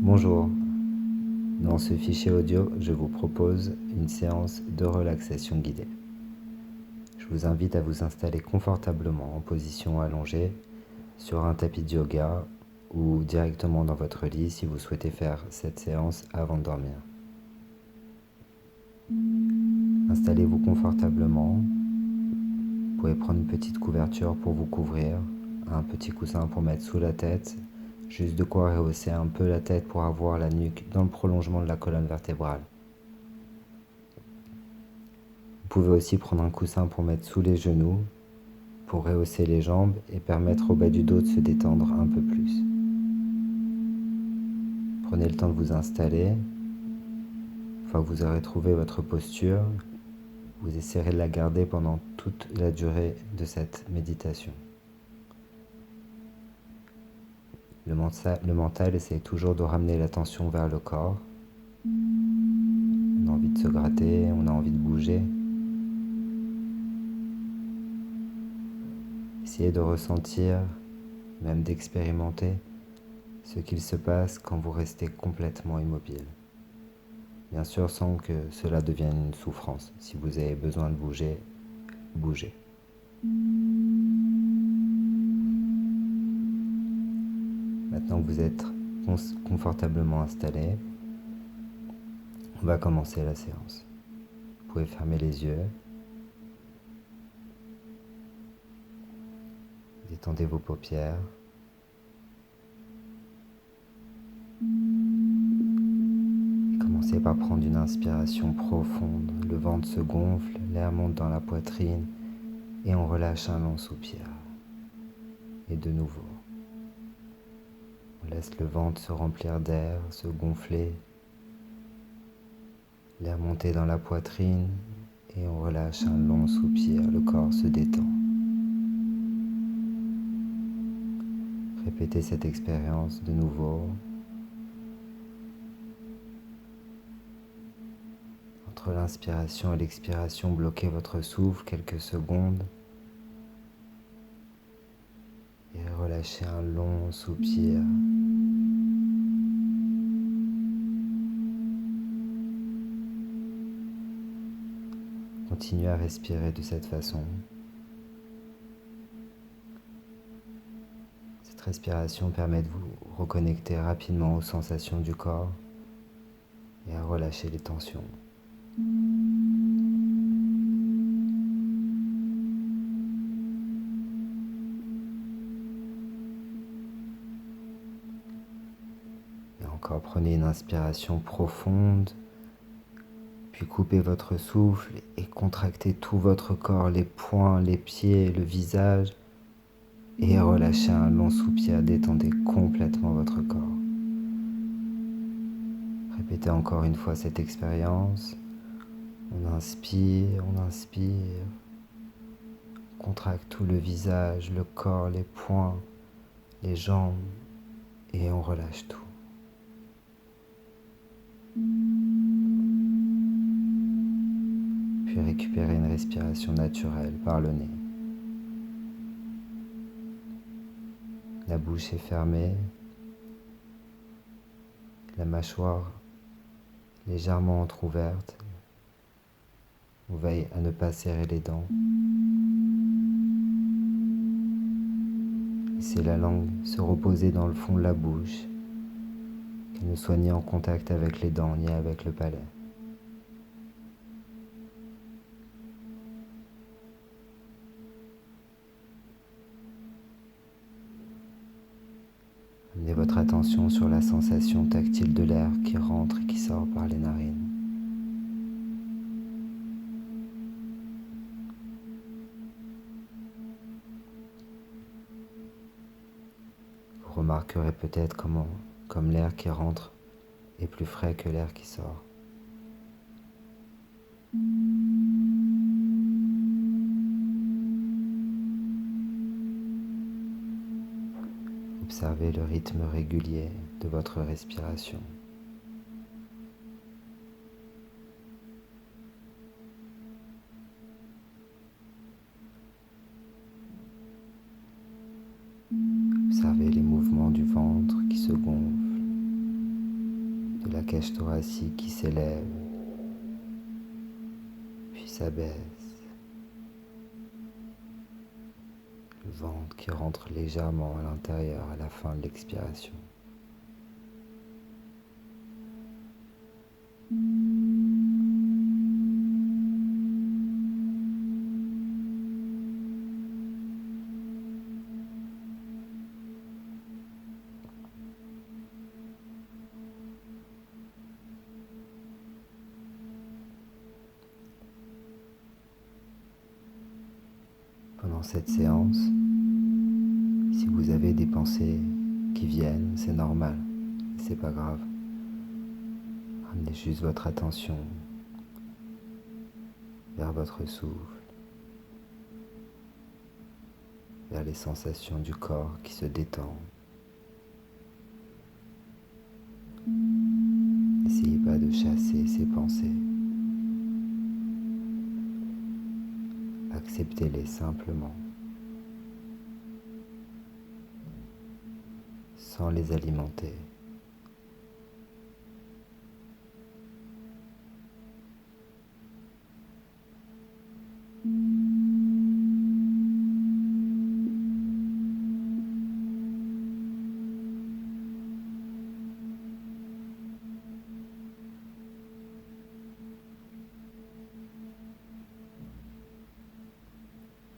Bonjour, dans ce fichier audio, je vous propose une séance de relaxation guidée. Je vous invite à vous installer confortablement en position allongée sur un tapis de yoga ou directement dans votre lit si vous souhaitez faire cette séance avant de dormir. Installez-vous confortablement. Vous pouvez prendre une petite couverture pour vous couvrir, un petit coussin pour mettre sous la tête, juste de quoi rehausser un peu la tête pour avoir la nuque dans le prolongement de la colonne vertébrale. Vous pouvez aussi prendre un coussin pour mettre sous les genoux, pour rehausser les jambes et permettre au bas du dos de se détendre un peu plus. Prenez le temps de vous installer. Une fois que vous aurez trouvé votre posture, vous essayerez de la garder pendant toute la durée de cette méditation. Le mental essaye toujours de ramener l'attention vers le corps. On a envie de se gratter, on a envie de bouger. Essayez de ressentir, même d'expérimenter, ce qu'il se passe quand vous restez complètement immobile. Bien sûr, sans que cela devienne une souffrance. Si vous avez besoin de bouger, bougez. Maintenant que vous êtes confortablement installé, on va commencer la séance. Vous pouvez fermer les yeux. Détendez vos paupières. Et commencez par prendre une inspiration profonde. Le ventre se gonfle, l'air monte dans la poitrine et on relâche un long soupir. Et de nouveau. On laisse le ventre se remplir d'air, se gonfler, l'air monter dans la poitrine et on relâche un long soupir, le corps se détend. Répétez cette expérience de nouveau. Entre l'inspiration et l'expiration, bloquez votre souffle quelques secondes et relâchez un long soupir. Continuez à respirer de cette façon. Cette respiration permet de vous reconnecter rapidement aux sensations du corps et à relâcher les tensions. Et encore, prenez une inspiration profonde. Puis coupez votre souffle et contractez tout votre corps, les poings, les pieds, le visage. Et relâchez un long soupir, détendez complètement votre corps. Répétez encore une fois cette expérience. On inspire. On contracte tout le visage, le corps, les poings, les jambes. Et on relâche tout. Puis récupérez une respiration naturelle par le nez. La bouche est fermée, la mâchoire légèrement entrouverte. On veille à ne pas serrer les dents. Laissez la langue se reposer dans le fond de la bouche, qu'elle ne soit ni en contact avec les dents ni avec le palais. Amenez votre attention sur la sensation tactile de l'air qui rentre et qui sort par les narines. Vous remarquerez peut-être comme l'air qui rentre est plus frais que l'air qui sort. Observez le rythme régulier de votre respiration. Observez les mouvements du ventre qui se gonfle de la cage thoracique qui s'élève, puis s'abaisse, le ventre qui rentre légèrement à l'intérieur à la fin de l'expiration. Pendant cette séance, si vous avez des pensées qui viennent, c'est normal, c'est pas grave. Ramenez juste votre attention vers votre souffle, vers les sensations du corps qui se détendent. N'essayez pas de chasser ces pensées. Acceptez-les simplement, sans les alimenter.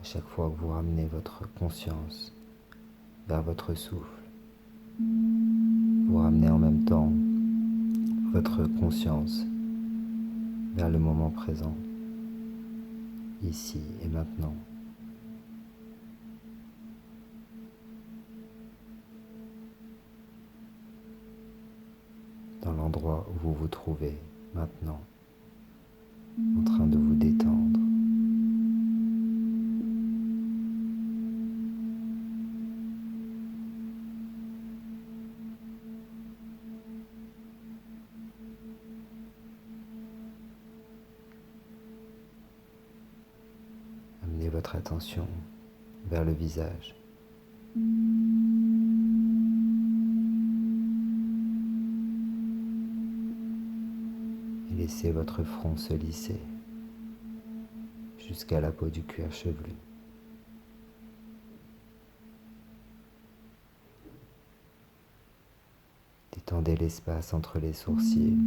À chaque fois que vous ramenez votre conscience vers votre souffle, vous ramenez en même temps votre conscience vers le moment présent, ici et maintenant. Dans l'endroit où vous vous trouvez maintenant, en train de vous détendre. Amenez votre attention vers le visage. Et laissez votre front se lisser jusqu'à la peau du cuir chevelu. Détendez l'espace entre les sourcils.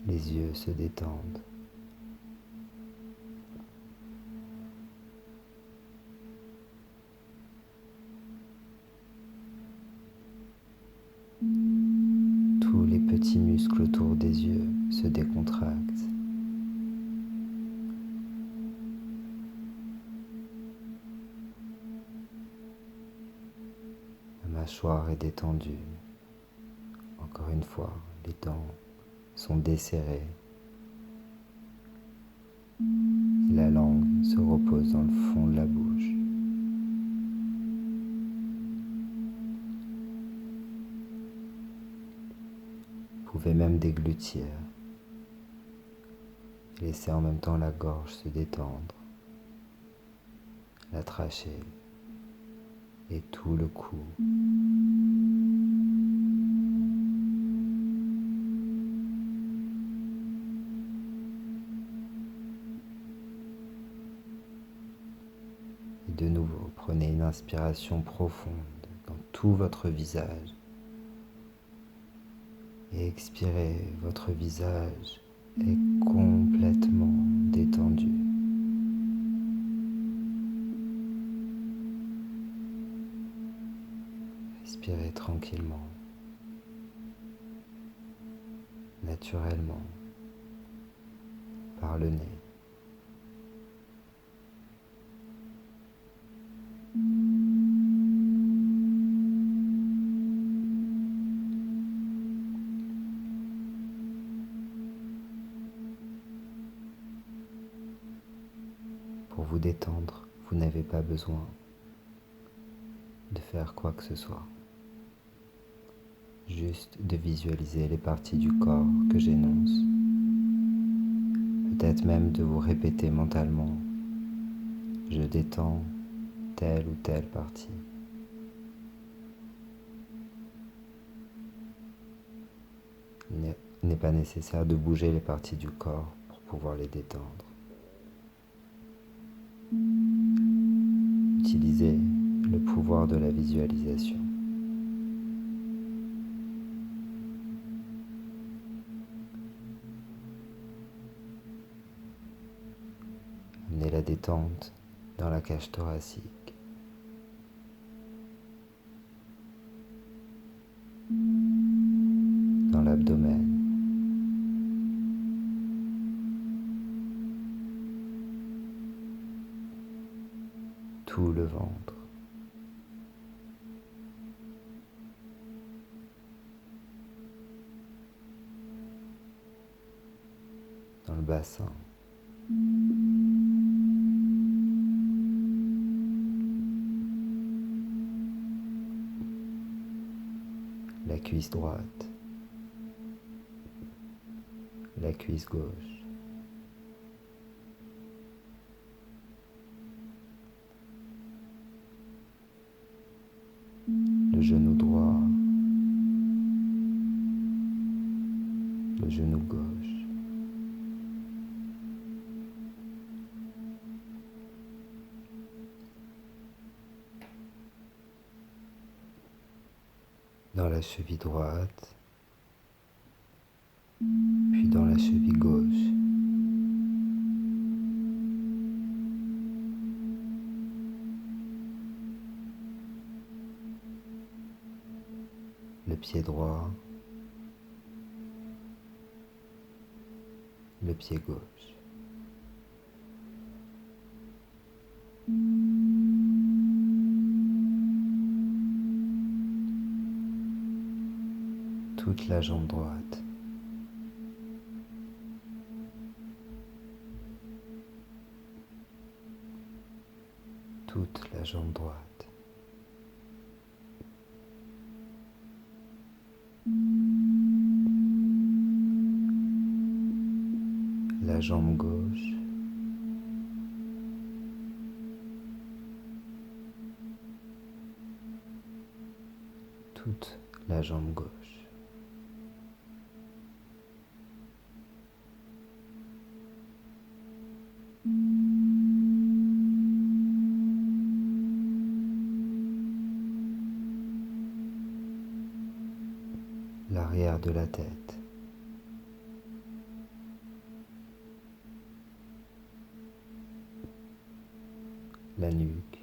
Les yeux se détendent. Tous les petits muscles autour des yeux se décontractent. La mâchoire est détendue. Encore une fois, les dents sont desserrées. Et la langue se repose dans le fond de la bouche. Vous pouvez même déglutir. Et laisser en même temps la gorge se détendre, la trachée et tout le cou. Et de nouveau, prenez une inspiration profonde dans tout votre visage. Et expirez, votre visage est complètement détendu. Respirez tranquillement, naturellement, par le nez. Pour vous détendre, vous n'avez pas besoin de faire quoi que ce soit. Juste de visualiser les parties du corps que j'énonce. Peut-être même de vous répéter mentalement « je détends telle ou telle partie. Il n'est pas nécessaire de bouger les parties du corps pour pouvoir les détendre. Utilisez le pouvoir de la visualisation. Amenez la détente dans la cage thoracique. Dans l'abdomen. Tout le ventre. Dans le bassin. La cuisse droite. La cuisse gauche. Le genou droit. Le genou gauche. Dans la cheville droite, puis dans la cheville gauche. Le pied droit, le pied gauche. Toute la jambe droite. Toute la jambe droite. La jambe gauche. Toute la jambe gauche. L'arrière de la tête. La nuque.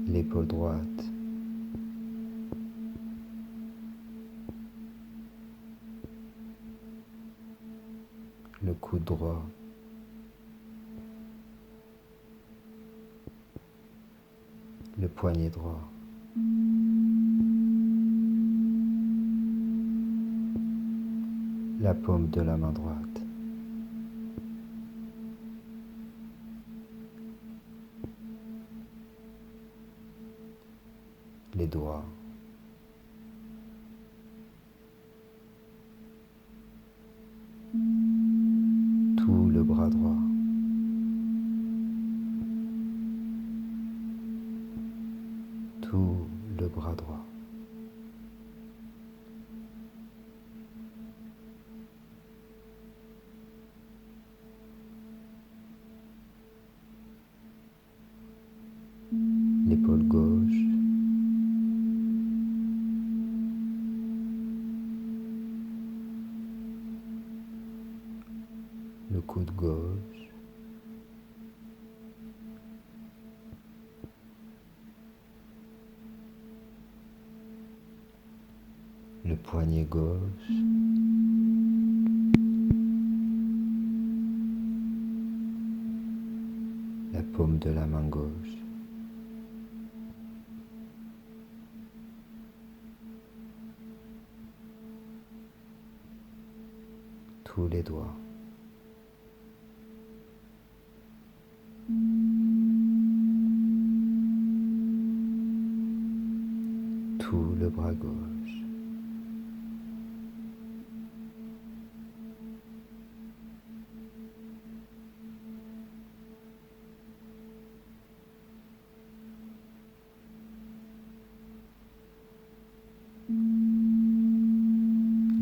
L'épaule droite. Le coude droit. Le poignet droit. La paume de la main droite. Les doigts. Tout le bras droit. Tout le bras droit. L'épaule gauche. Le coude gauche. Le poignet gauche. La paume de la main gauche. Tous les doigts. Tout le bras gauche.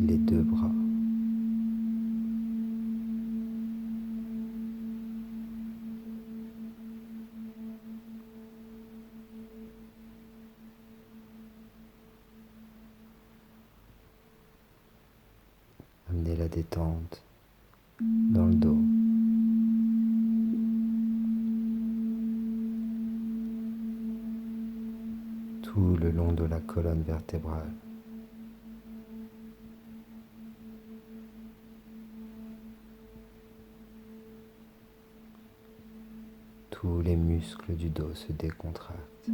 les deux bras. Amenez la détente dans le dos. Tout le long de la colonne vertébrale. Tous les muscles du dos se décontractent.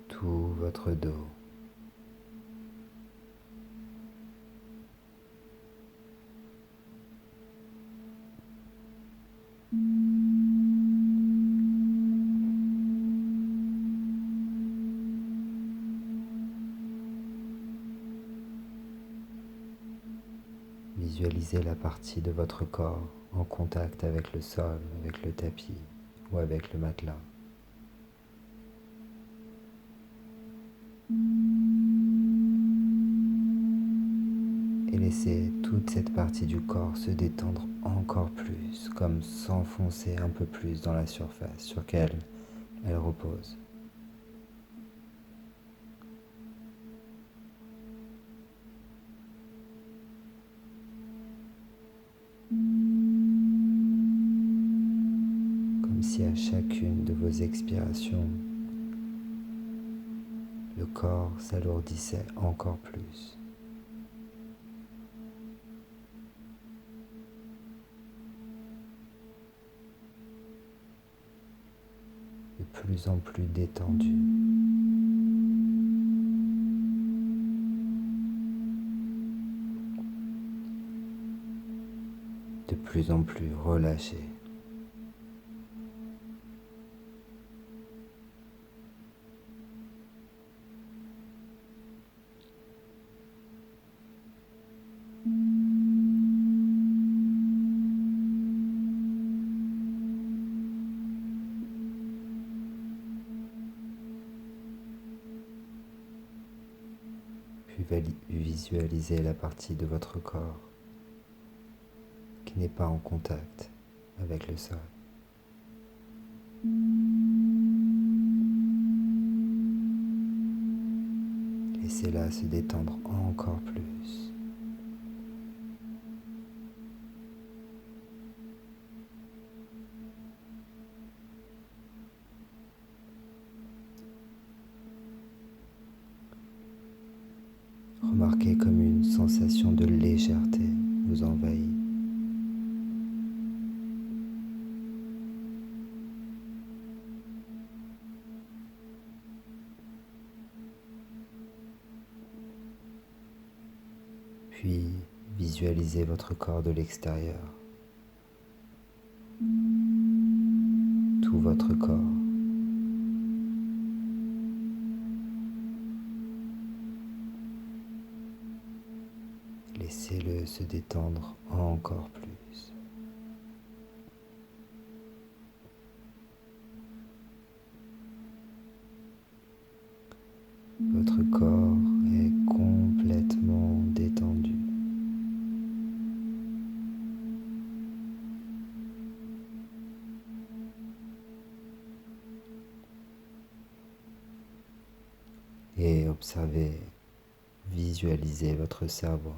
Tout votre dos. Visualisez la partie de votre corps en contact avec le sol, avec le tapis ou avec le matelas. Et laissez toute cette partie du corps se détendre encore plus, comme s'enfoncer un peu plus dans la surface sur laquelle elle repose. Comme si à chacune de vos expirations, le corps s'alourdissait encore plus. De plus en plus détendu. De plus en plus relâché. Puis visualisez la partie de votre corps qui n'est pas en contact avec le sol. Laissez-la se détendre encore plus. Remarquez comme une sensation de légèreté vous envahit. Puis visualisez votre corps de l'extérieur, tout votre corps. Laissez-le se détendre encore plus. Votre corps est complètement détendu. Et observez, visualisez votre cerveau.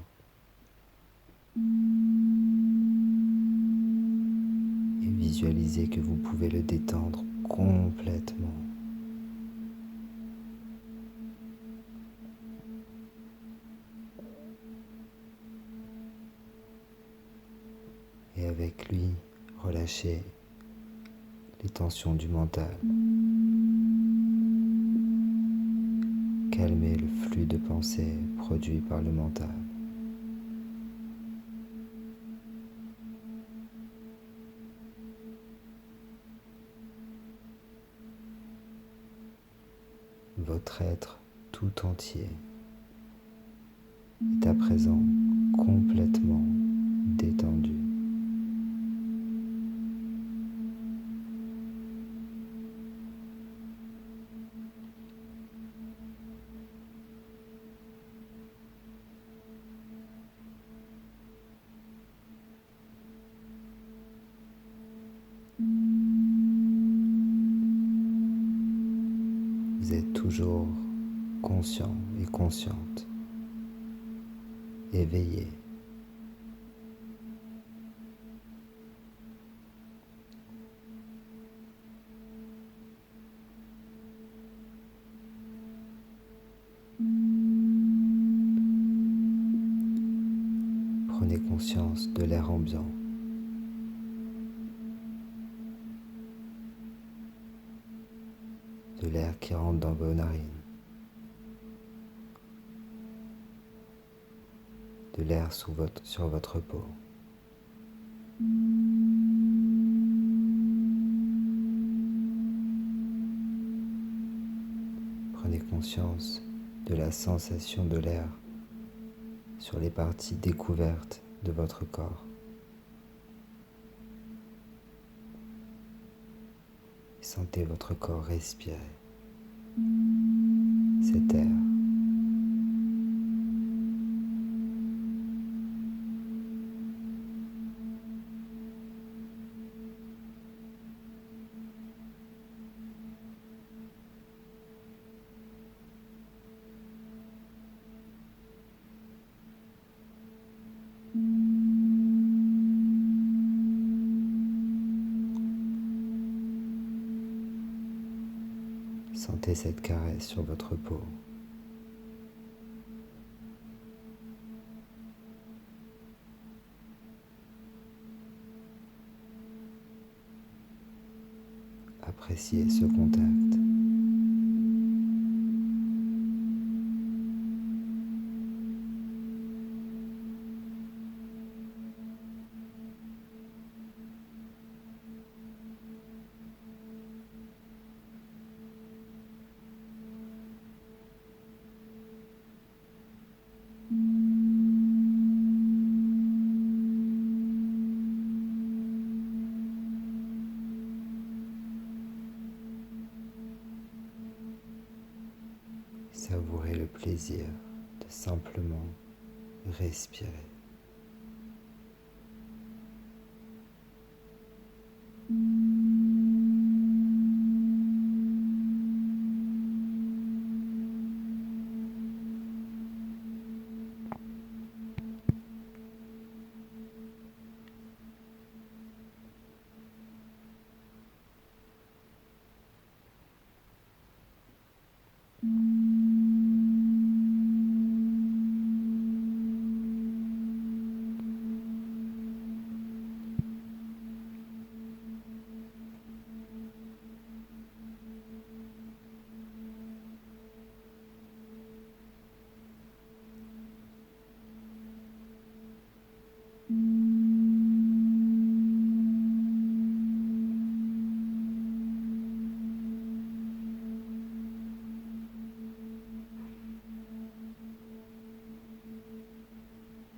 Et visualisez que vous pouvez le détendre complètement. Et avec lui, relâchez les tensions du mental. Calmez le flux de pensées produit par le mental. Votre être tout entier est à présent complètement détendu. Vous êtes toujours conscient et consciente, éveillé. Prenez conscience de l'air ambiant. De l'air qui rentre dans vos narines. De l'air sur votre peau. Prenez conscience de la sensation de l'air sur les parties découvertes de votre corps. Sentez votre corps respirer cet air. Sentez cette caresse sur votre peau. Appréciez ce contact. Savourez le plaisir de simplement respirer.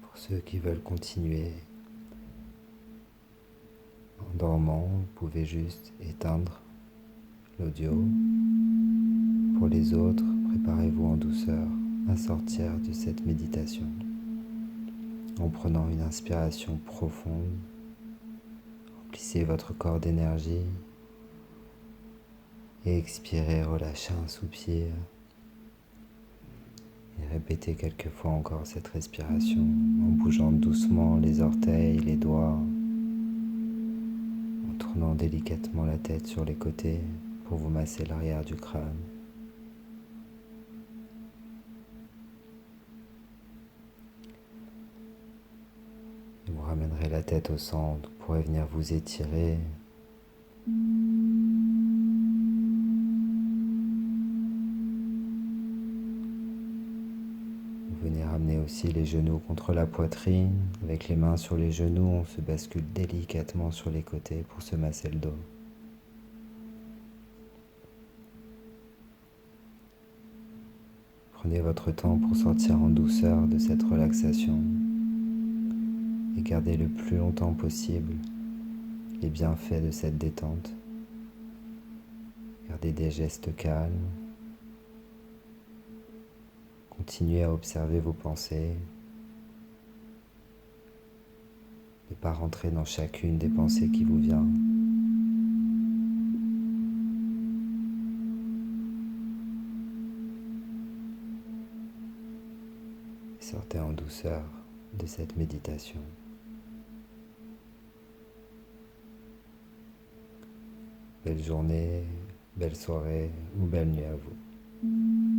Pour ceux qui veulent continuer en dormant, vous pouvez juste éteindre l'audio. Pour les autres, préparez-vous en douceur à sortir de cette méditation en prenant une inspiration profonde. Remplissez votre corps d'énergie et expirez, relâchez un soupir. Et répétez quelques fois encore cette respiration en bougeant doucement les orteils, les doigts, en tournant délicatement la tête sur les côtés pour vous masser l'arrière du crâne. Et vous ramènerez la tête au centre, vous pourrez venir vous étirer. Venez ramener aussi les genoux contre la poitrine. Avec les mains sur les genoux, on se bascule délicatement sur les côtés pour se masser le dos. Prenez votre temps pour sortir en douceur de cette relaxation et gardez le plus longtemps possible les bienfaits de cette détente. Gardez des gestes calmes. Continuez à observer vos pensées. Ne pas rentrer dans chacune des pensées qui vous vient. sortez en douceur de cette méditation. Belle journée, belle soirée ou belle nuit à vous.